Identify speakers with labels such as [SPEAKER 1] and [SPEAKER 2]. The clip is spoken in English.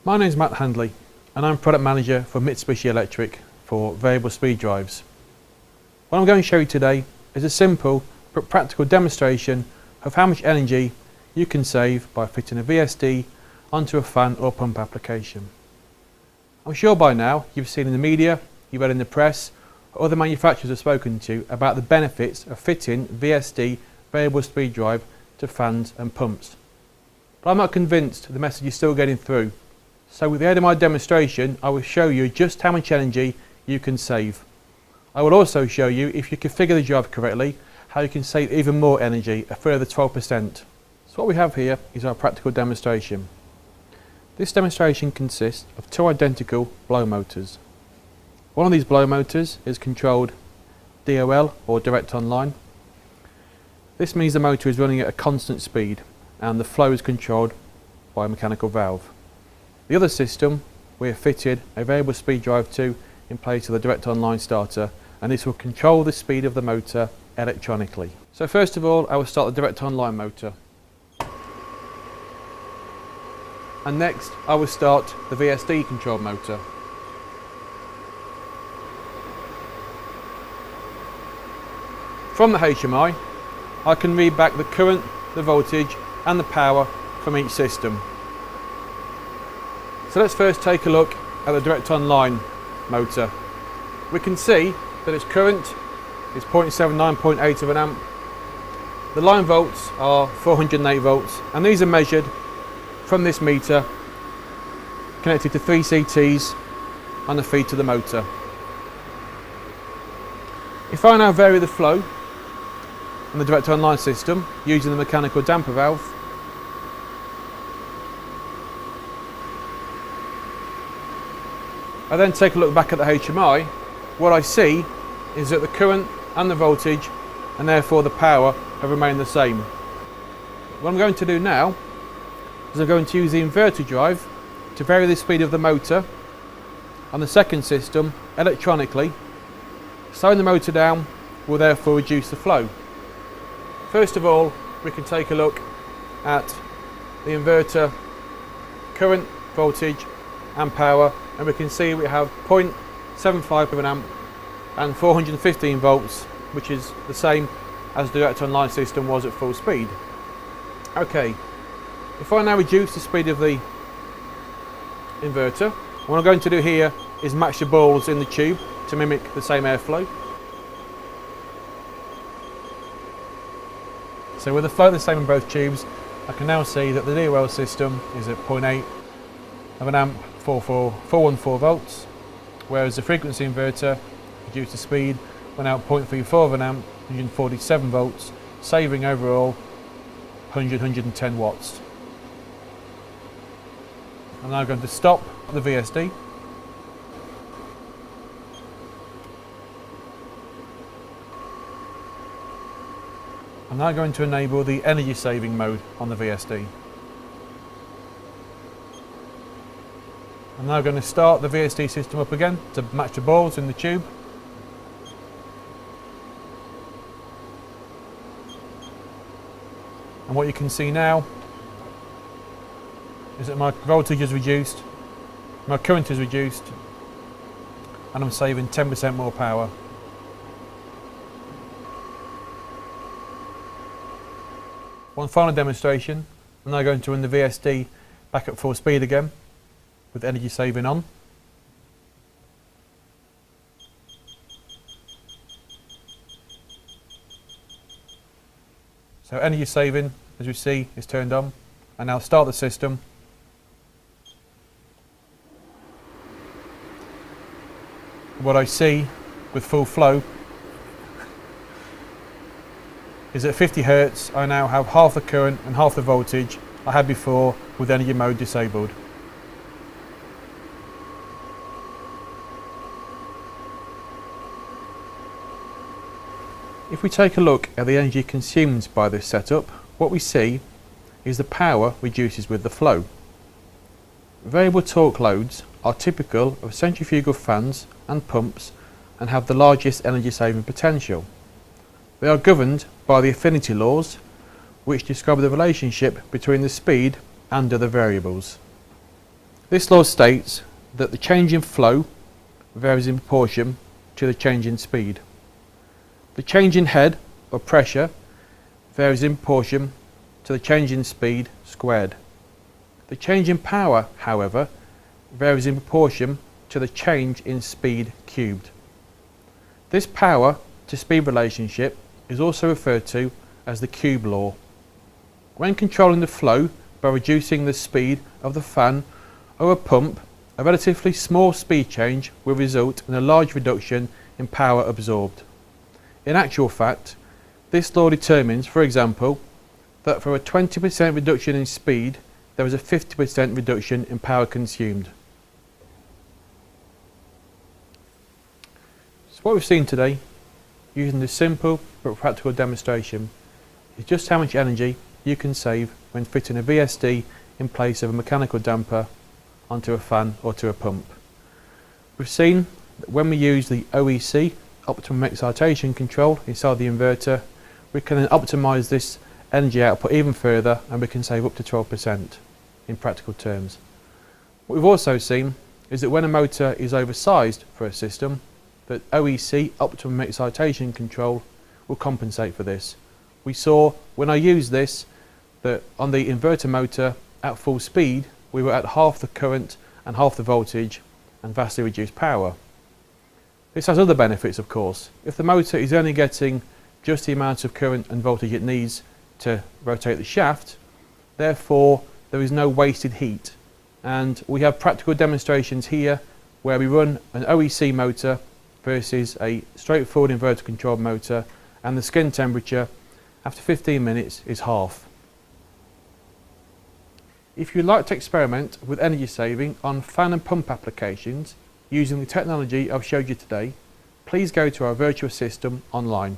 [SPEAKER 1] My name is Matt Handley and I'm Product Manager for Mitsubishi Electric for variable speed drives. What I'm going to show you today is a simple but practical demonstration of how much energy you can save by fitting a VSD onto a fan or pump application. I'm sure by now you've seen in the media, you've read in the press, or other manufacturers have spoken to about the benefits of fitting VSD variable speed drive to fans and pumps. But I'm not convinced the message is still getting through. So with the aid of my demonstration, I will show you just how much energy you can save. I will also show you, if you configure the drive correctly, how you can save even more energy, a further 12%. So what we have here is our practical demonstration. This demonstration consists of two identical blow motors. One of these blow motors is controlled DOL or direct online. This means the motor is running at a constant speed and the flow is controlled by a mechanical valve. The other system we have fitted a variable speed drive to in place of the direct online starter, and this will control the speed of the motor electronically. So first of all, I will start the direct online motor. And next I will start the VSD controlled motor. From the HMI, I can read back the current, the voltage and the power from each system. So let's first take a look at the direct online motor. We can see that its current is 0.79.8 of an amp. The line volts are 408 volts, and these are measured from this meter connected to 3 CTs on the feed to the motor. If I now vary the flow on the direct online system using the mechanical damper valve, I then take a look back at the HMI, what I see is that the current and the voltage and therefore the power have remained the same. What I'm going to do now is I'm going to use the inverter drive to vary the speed of the motor on the second system electronically. Slowing the motor down will therefore reduce the flow. First of all, we can take a look at the inverter current, voltage and power, and we can see we have 0.75 of an amp and 415 volts, which is the same as the direct online system was at full speed. Okay, if I now reduce the speed of the inverter, what I'm going to do here is match the balls in the tube to mimic the same airflow. So with the flow the same in both tubes, I can now see that the DOL system is at 0.8 of an amp, 414 volts, whereas the frequency inverter reduced the speed, went out 0.34 of an amp, 147 volts, saving overall 110 watts. I'm now going to stop the VSD. I'm now going to enable the energy saving mode on the VSD. I'm now going to start the VSD system up again to match the balls in the tube. And what you can see now is that my voltage is reduced, my current is reduced, and I'm saving 10% more power. One final demonstration. I'm now going to run the VSD back at full speed again with energy saving on. So energy saving, as you see, is turned on. I now start the system. What I see with full flow is at 50 Hz I now have half the current and half the voltage I had before with energy mode disabled. If we take a look at the energy consumed by this setup, what we see is the power reduces with the flow. Variable torque loads are typical of centrifugal fans and pumps and have the largest energy saving potential. They are governed by the affinity laws, which describe the relationship between the speed and other variables. This law states that the change in flow varies in proportion to the change in speed. The change in head or pressure varies in proportion to the change in speed squared. The change in power, however, varies in proportion to the change in speed cubed. This power to speed relationship is also referred to as the cube law. When controlling the flow by reducing the speed of the fan or a pump, a relatively small speed change will result in a large reduction in power absorbed. In actual fact, this law determines, for example, that for a 20% reduction in speed, there is a 50% reduction in power consumed. So what we've seen today, using this simple but practical demonstration, is just how much energy you can save when fitting a VSD in place of a mechanical damper onto a fan or to a pump. We've seen that when we use the OEC, optimum excitation control, inside the inverter, we can then optimise this energy output even further, and we can save up to 12% in practical terms. What we've also seen is that when a motor is oversized for a system, that OEC, optimum excitation control, will compensate for this. We saw when I used this that on the inverter motor at full speed we were at half the current and half the voltage and vastly reduced power. This has other benefits, of course. If the motor is only getting just the amount of current and voltage it needs to rotate the shaft, therefore there is no wasted heat. And we have practical demonstrations here where we run an OEC motor versus a straightforward inverter controlled motor, and the skin temperature after 15 minutes is half. If you'd like to experiment with energy saving on fan and pump applications using the technology I've showed you today, please go to our virtual system online.